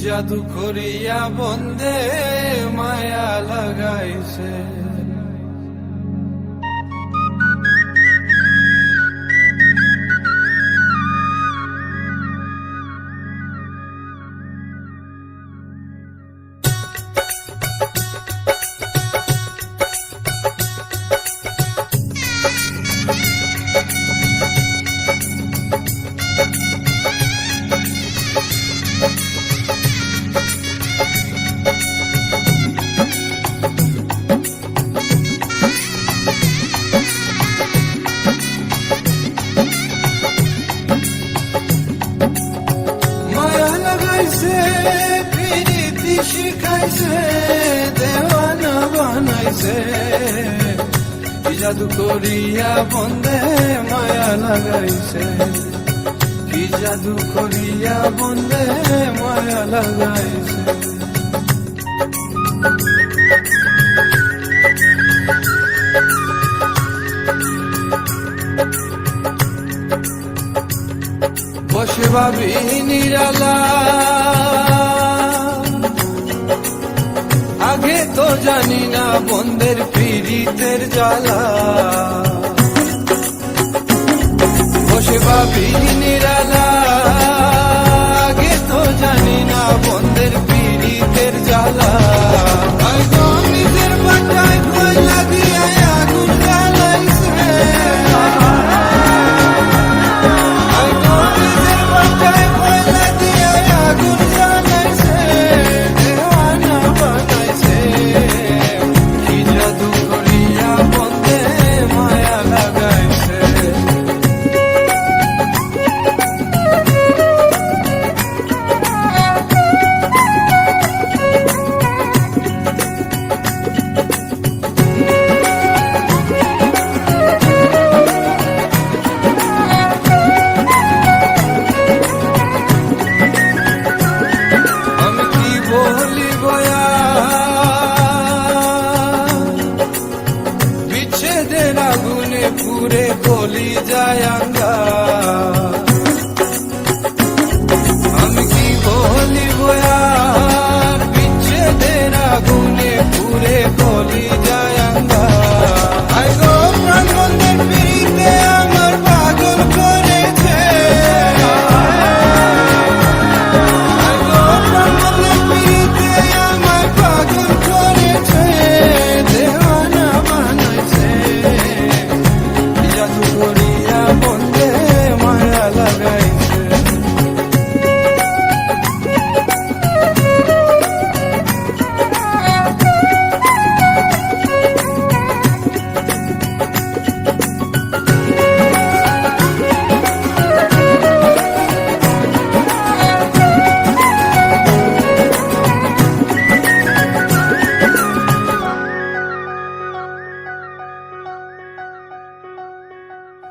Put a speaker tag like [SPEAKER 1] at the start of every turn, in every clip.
[SPEAKER 1] জাদু করিয়া বন্দে মায়া লাগাইছে। প্রীতি শিখাইছে, দেওয়ানা বানাইছে, কি জাদু করিয়া বন্দে মায়া লাগাইছে, কি জাদু করিয়া বন্দে মায়া লাগাইছে। বসে ভাবি নিরালা, আগে তো জানি না বন্দের পীড়িতের জ্বালা। বসে ভাবি নিরালা, আগে তো জানি না বন্দের পীড়িতের জ্বালা। নিজের বাটায় ভয় লাগিয়ে আগুন জ্বালাইছে, বিচ্ছেদের আগুনে পুরে গলি যায় আঙ্গা। আমি কি বলিব আর, বিচ্ছেদের আগুনে পুরে গলি যায় আঙ্গা। আই গো প্রাণ বন্ধের পিড়িতে আমার পাগল করেছে, আই গো প্রাণ বন্ধের পিড়িতে আমার পাগল করেছে, দেওয়ানা বানাইছে, জাদু করিয়া বন্দে মায়া লাগাইছে।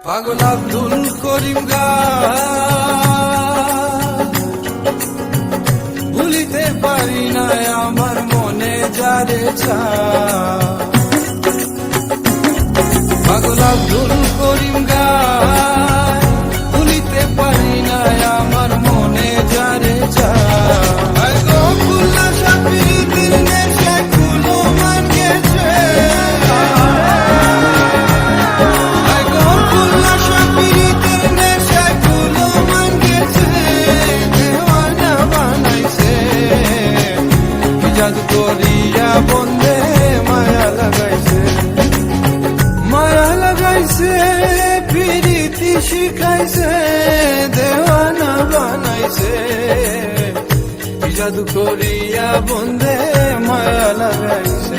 [SPEAKER 1] পাগল আব্দুল করিম গান, ভুলিতে পারি না আমার মনে যারে পাগল আব্দুল করিম গান, ভুলিতে পারি না আমার মনে যারে জাদু করিয়া বন্দে মায়া লাগাইছে, মায়া লাগাইছে, প্রীতি শিখাইছে, দেওয়ানা বানাইছে, জাদু করিয়া বন্দে মায়া লাগাইছে।